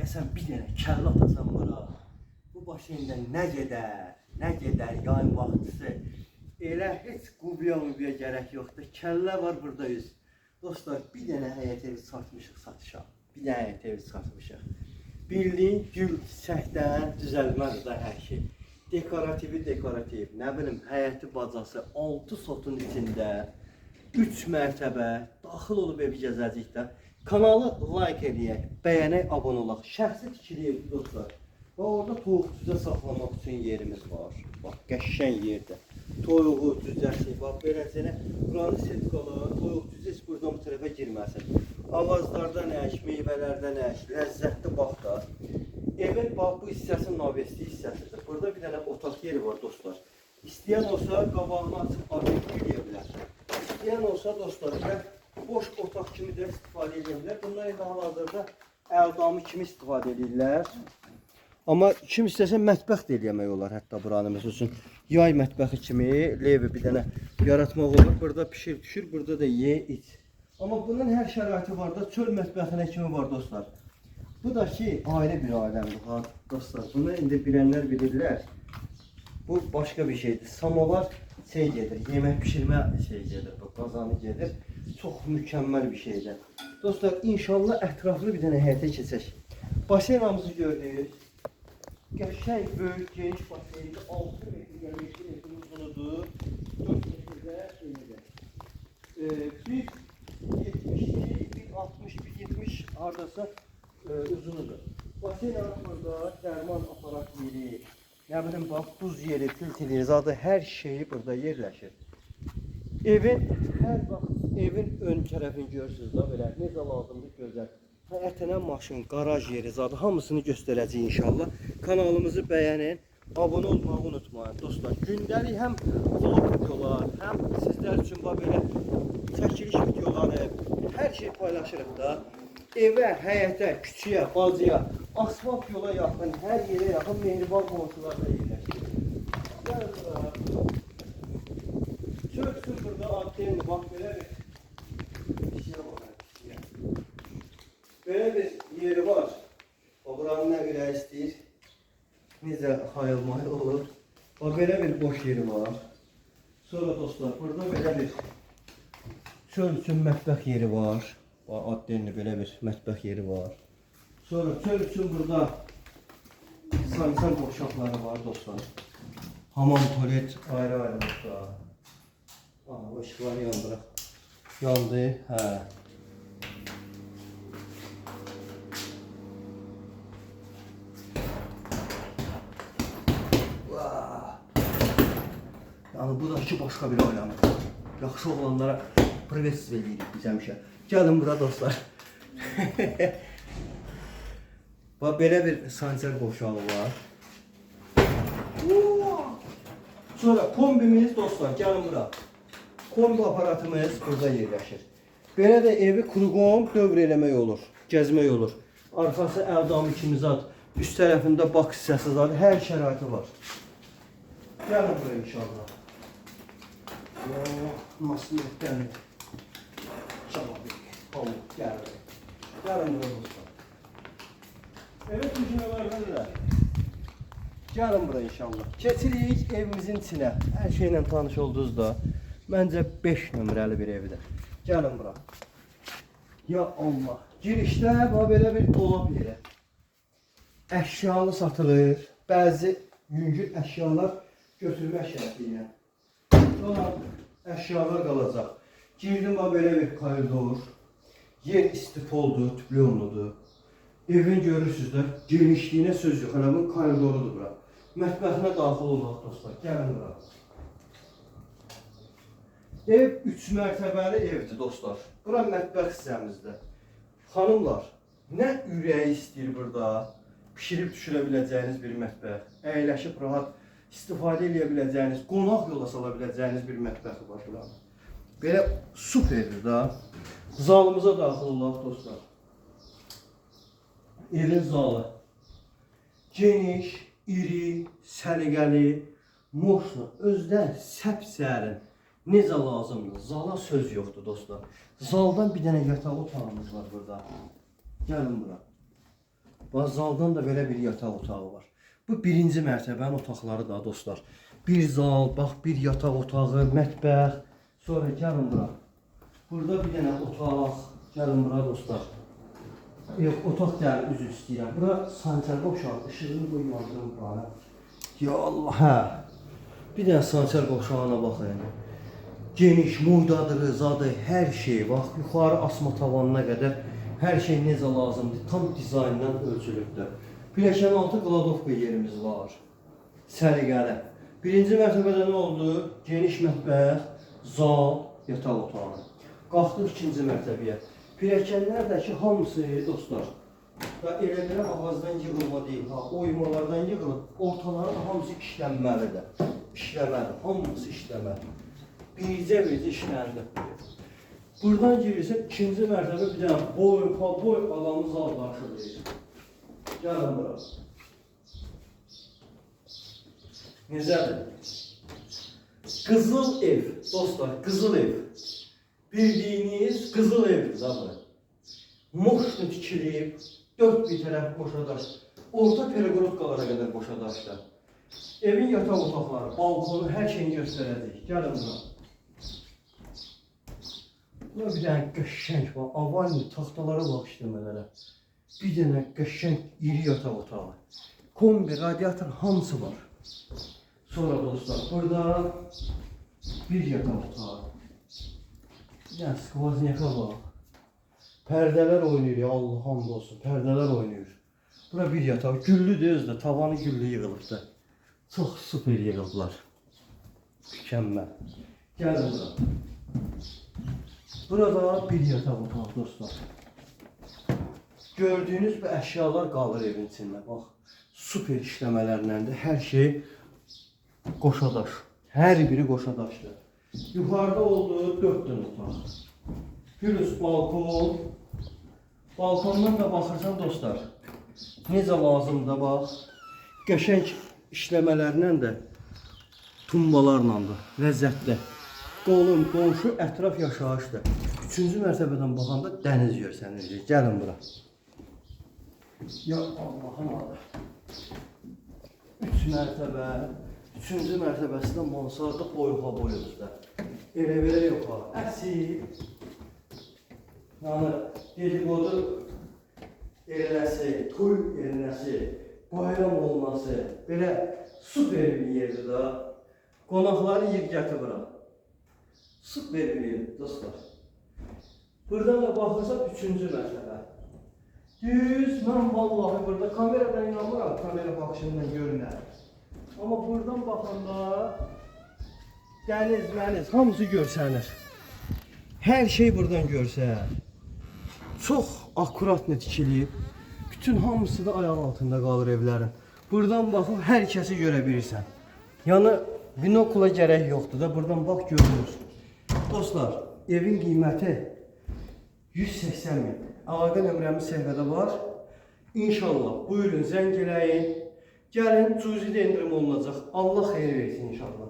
deyəsən bir dənə kəllə atasan bura. Bu başında nə gedər yayın vaxtısı. Elə heç qubiya gərək yoxdur. Kəllə var burada yüz. Dostlar, bir dənə həyət evi satmışıq satışa. Bir dənə həyət evi satmışıq. Bildiğin gül çiçəkdən düzəlməz də hər şey. Dekorativ, nə bilim, həyəti bacası 6 sotun içində 3 mərtəbə daxil olub evi gəzəcəkdə. Kanalı like edək, bəyənək, abunə olaq. Şəxsi tikiliyim dostlar. Və orada toyuq cüzə saxlamaq üçün yerimiz var. Bax, qəşəng yerdə. Toyuğu, cüzəsi, bax, beləcənə buranı setkalar, toyuq cüzəsi buradan bu tərəfə girməsin. Ağaclardan əş, meyvələrdən əş, ləzzətli bax da. Evin bax, bu hissəsi navesti hissəsidir. Burada bir dənə otaq yeri var dostlar. İstəyən olsa qabağını açıb obyekt edə bilər. İstəyən olsa dostlar, boş otaq kimi də istifadə edə bilər. Bunlar indi hal-hazırda əldamı kimi istifadə edirlər. Amma kim istəsə mətbəx də eləmək olar hətta buranı. Məsəl üçün yay mətbəxi kimi levi bir dənə yaratmaq olur. Burada pişir, düşür, burada da ye, iç. Amma bunun hər şəraiti var da, çöl mətbəxinə kimi var dostlar. Bu da ki, ayrı bir aləmdir ha dostlar. Bunu indi bilənlər bilirlər. Bu başqa bir şeydir. Samovar şey gedir, yemək pişirmə şey gedir, bu qazanı gedir. Çox mükəmməl bir şeydir. Dostlar, inşallah ətraflı bir dənə həyata keçək. Baseynamızı gördük. Qəşəng, böyük, geniş baseyni 6 metr, yəni 2 metr uzunudur. 4 metrdə eynidir. Bir 70, bir 60, bir 70 hardasa uzunudur. Baseynamız burada dərman aparat yeri, nə bilim, bax, buz yeri, filtr yeri, zaten hər şeyi burada yerləşir. Evin ön tərəfini görürsünüz da belə, necə lazımdır gözəl. Həyətinə maşın, qaraj yeri, zaten hamısını göstərəcəyik inşallah. Kanalımızı bəyənin, abunə olmağı unutmayın dostlar. Gündəlik həm vlog videolar, həm sizlər üçün belə çəkiliş videoları, hər şey paylaşırıq da. Evə, həyətə, küçüyə, bacıya, asfalt yola yaxın, hər yerə yaxın mehriban qonşularda yerləşir. Gəlin bura. Çöksün burada antenli, bax belə bir şey var. Böyle bir yeri var. O buranın nə qədər istəyir, necə hayal-mayal olur. O belə bir boş yeri var. Sonra dostlar, burada belə bir çöl üçün mətbəx yeri var. Addenli belə bir mətbəx yeri var. Sonra çöl üçün burada sansan boşaqları var dostlar. Hamam, tuvalet ayrı-ayrı dostlar. O ışıqları yandıraq. Yandı, hə. Yani bu da ki başka bir aləmdir. Yaxşı oğlanlara privet veririk biz həmişə. Gəlin bura dostlar. Bax, belə bir sancar boşağı var. Sonra kombimiz dostlar, gəlin bura. Kombi aparatımız burada yerləşir. Belə də evi kuruqom dövr eləmək olur, gəzmək olur. Arxası əldamı kimi zat, üst tərəfində bak hissəsi zat, hər şəraiti var. Gəlin bura inşallah. Nasıl gəlin? Gəlin. Gəlin bura dostlar. Evet düşünələrdən də. Gəlin bura inşallah. Keçirik evimizin içinə. Hər şeylə tanış oldunuz da. Məncə 5 nömrəli bir evdir. Gəlin bura. Ya Allah. Girişdə belə bir dolab yeri. Əşyalı satılır. Bəzi yüngül əşyalar götürmə şərti ilə. Sonra əşyalar qalacaq. Girdim belə bir koridor. Yer istifoldur, tüplüyonludur. Evin görürsünüz də genişliyinə söz yox. Bunun koridorudur bura. Mətbəxinə daxil olmaq dostlar. Gəlin bura. Ev 3 mərtəbəli evdir dostlar. Bura mətbəx hissəmizdir. Xanımlar, nə ürəyi istəyir burada? Pişirib düşürə biləcəyiniz bir mətbəx. Əyləşib rahat istifadə edə biləcəyiniz, qonaq yola sala biləcəyiniz bir mətbəxi var buranın. Belə superdir da. Zalımıza daxil olaq dostlar. Evin zalı. Geniş, iri, səliqəli, moşlu, özdən səpsərin. Necə lazımdır? Zala söz yoxdur dostlar. Zaldan bir dənə yataq otağımız var burada. Gəlin bura. Bax zaldan da belə bir yataq otağı var. Bu birinci mərtəbənin otaqları da dostlar. Bir zal, bax bir yataq otağı, mətbəx. Sonra gəlin bura. Burada bir dənə otaq. Gəlin bura dostlar. Yox, otaq gəlir, üzr istəyirəm. Bura sancar qovşağı, işığını qoymadırım buranı. Ya Allah, hə. Bir dənə sancar qovşağına baxın. Geniş, muydadır, zadı, hər şey. Bax, yuxarı asma tavanına qədər hər şey necə lazımdır. Tam dizayndan ölçülübdür. Pilləkənin altı qladovka yerimiz var. Səliqəli. Birinci mərtəbədə nə oldu? Geniş mətbəx, zal, yataq otağı. Qalxdıq ikinci mərtəbəyə. Pilləkənlərdəki hamısı dostlar. Və elə belə ağızdan yığılma deyil, oymalardan yığılıb, ortaları da hamısı işlənməlidir. İşləməli, hamısı işləməli. Bircə işləndi. Buradan girirsən, ikinci mərtəbə bir dənə boy adamın zal qarşılayır. Gəlin bura. Necədir? Qızıl ev, dostlar, qızıl ev. Bildiyiniz qızıl evdir da. Moşnu tikilib, dörd bir tərəf boşadaş. Orta perigorodkalara qədər boşadaşlar. Evin yataq otaqları, balkonu, hər şeyini göstərəcək. Gəlin bura. Buna bir dənə qəşəng var. Avalni taxtalara bax işləmələrə. Bir dənə qəşəng iri yataq otağı. Kombi, radiator hamısı var. Sonra dostlar, burada bir yataq otağı. Bir dənə skvaznyaka var. Pərdələr oynayır ya, Allah hamd olsun. Pərdələr oynayır. Bura bir yataq. Güllüdür özdə, tavanı güllü yığılıbdır. Çox super yığılıblar. Mükəmməl. Gəlin bura. Burada bir yataq otağı dostlar. Gördüyünüz bu əşyalar qalır evin içində. Bax, super işləmələrləndir. Hər şey qoşadaş. Hər biri qoşadaşdır. Yuxarıda olduğu 4 dənə otaq. Plus balkon. Balkondan da baxırsan dostlar. Necə lazımdır bax. Qəşəng işləmələrlə də tumbalarla da ləzzətli. Qolun, qonşu, ətraf yaşayışdır. 3-cü mərtəbədən baxanda dəniz görsənir. Gəlin bura. Ya Allah'ım adı. 3 mərtəbə. 3-cü mərtəbəsində mansarda boyuqa boyuzda. Elə belə yox ha. Əsl. Yəni, dedikodu eləsi, toy eləsi, bayram olması, belə super bir yerdir da. Qonaqları yer gətir bura. Super bir yerdir dostlar. Buradan da baxırsa 3-cü mərtəbə. Düz, mən vallahi burada kameradan inanmıram, kamera baxışından görünər. Amma buradan baxanda dəniz, məniz, hamısı görsənir. Hər şey buradan görsənir. Çox akuratla tikilib. Bütün hamısı da ayaq altında qalır evlərin. Buradan baxıb hər kəsi görə bilirsən. Yəni binokula gərək yoxdur da, buradan bax görünür. Dostlar, evin qiyməti 180 min. Əlaqə nömrəmiz səhifədə var. İnşallah buyurun zəng eləyin. Gəlin, cüzi də endirim olunacaq. Allah xeyir versin inşallah.